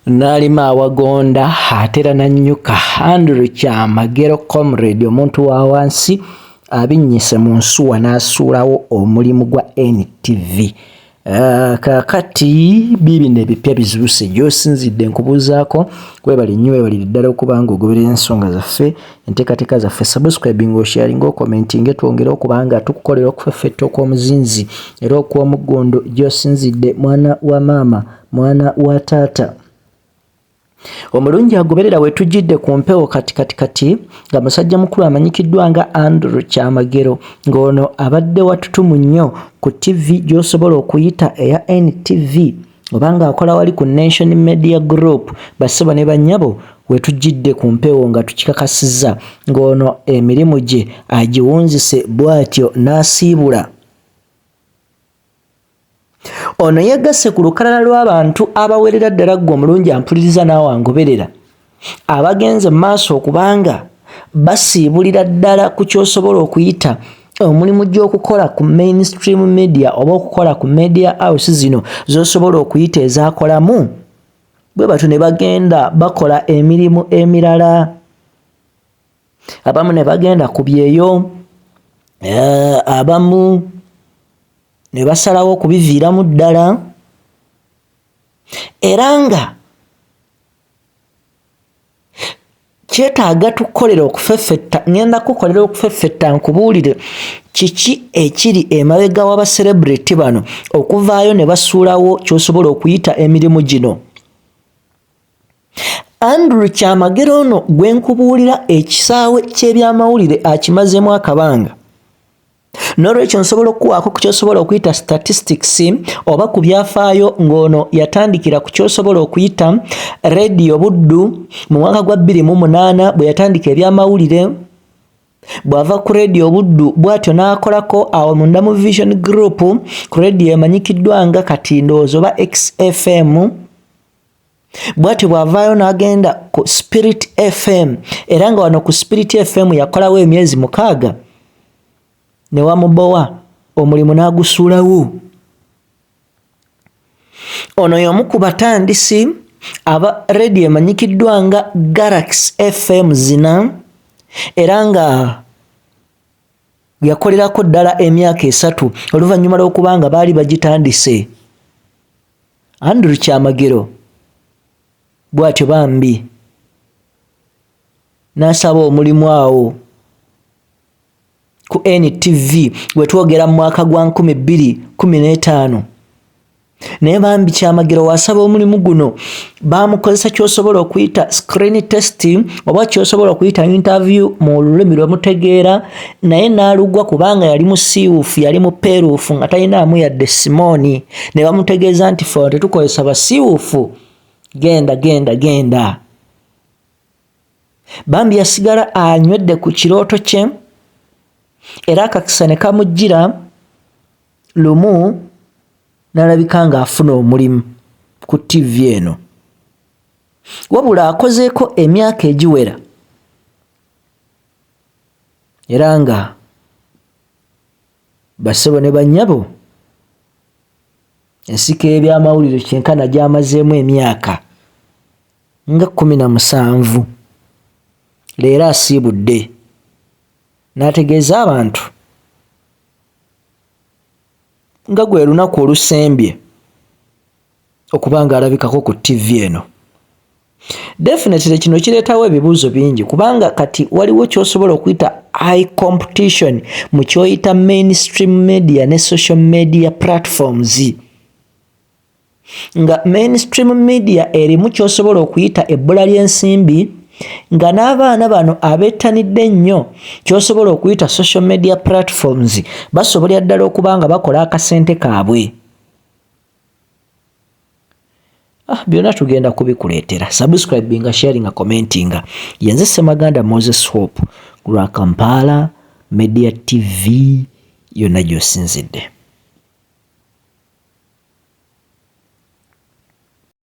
Nalima awagonda atera nanyuka Andrew Kyamagero comrade omuntu wa wansi abinnyise mu nsuwa n'asuulawo omulimu gwa NTV. Kakati bibino ebipya bizibuse gy'osinzidde nkubuuzaako kwebali nnyo webalire ddala okuba nga ogoberera ensonga zaffe enteekateeka zaffe subscribe ng'osharinga okomentinga twongere okuba nga tukukolera okufeffetta okw'omuzinzi era okw'omuggondo gy'osinzidde mwana wa maama mwana wa taata. Omulungi agoberera wetujjidde ku mpewo kati nga musajja mukulu amanyikiddwa nga Andrew Kyamagero ng'ono abadde watutumu nnyo ku TV gy'osobola okuyita eya NTV obanga akola wali ku Nation Media Group. Bassebo ne bannyabo wetujjidde ku mpewo nga tukikakasizza ng'ono emirimu gye agiwunzise bw'atyo n'asiibula. Ono yegasse ku lukalala lw'abantu abawerera ddala ggwe omulungi ampuliriza naawe angoberera abagenze mu maaso okubanga basiibulira ddala ku ky'osobola okuyita omulimu gy'okukola ku mainstream media oba okukola ku media house zino z'osobola okuyita ezakolamu bwe batyo ne bagenda bakola emirimu emirala. Abamu ne bagenda ku byeyo abamu ne basalawo okubiviiramu ddala era nga kyetaaga tukolera okufeffetta. Ngenda kukolera okufeffetta nkubuulire kiki ekiri emabega w'abaselebrity bano okuvaayo ne basuulawo ky'osobola okuyita emirimu gino. Andrew Kyamagero ono gwe nkubuulira ekisaawe ky'ebyamawulire akimazeemu akabanga. N'olwekyo nsobola okuwaako ku kyosobola okuyita statistics oba ku byafaayo ng'ono yatandikira ku kyosobola okuyita Radio Buddu mu mwaka gwa 2008 bwe yatandika ebyamawulire. Bw'ava ku Radio Buddu bw'atyo n'akolako awo munda mu Vision Group ku radio emanyikiddwa nga kati ndowooza oba XFM. Bw'atyo bw'avaayo n'agenda ku Spirit FM era nga wano ku Spirit FM yakolawo emyezi 6 ne wamubowa omulimu n'agusuulawo. Ono y'omu ku batandisi aba radio emanyikiddwa nga Galaxy FM zina era nga yakolerako ddala emyaka 3 oluvannyuma lw'okuba nga baali bagitandise. Andrew Kyamagero bw'atyo bambi n'asaba omulimu awo ku NTV wetwogera mu mwaka gwa 2015 naye bambi Kyamagero wasaba omulimu guno bamukozesa ky'osobola okuyita screen testing oba ky'osobola okuyita interview mu lulimi lwe mutegeera naye n'alugwa kubanga yali musiiwuufu yali mupeeruufu nga talinaamu yadde Simoni ne bamutegeeza nti ffe tetukozesa basiiwuufu genda. Bambi yasigala anywedde ku kirooto kye era akakisa ne kamujjira lumu n'alabika ng'afuna omulimu ku TV eno. Wabula akozeeko emyaka egiwera era nga bassebo ne bannyabo ensiko y'ebyamawulire kyenkana gy'amazeemu emyaka nga 17 leero asiibudde n'ategeeza abantu nga gwe lunaku olusembye okuba nga alabikako ku TV eno. Definitely kino kireetawo ebibuuzo bingi kubanga kati waliwo ky'osobola okuyita high competition mu kyoyita mainstream media ne social media platforms. Nga mainstream media erimu ky'osobola okuyita ebbula ly'ensimbi nga n'abaana bano abeettanidde nnyo ky'osobola okuyita social media platforms basobolera ddala okuba nga bakola akasente kaabwe. Byonna tugenda kubikuleetera. Subscribinga, sharinga, commentinga. Yenze Ssemaganda Moses Hope ku lwa Kampala Media TV yonna gy'osinzidde.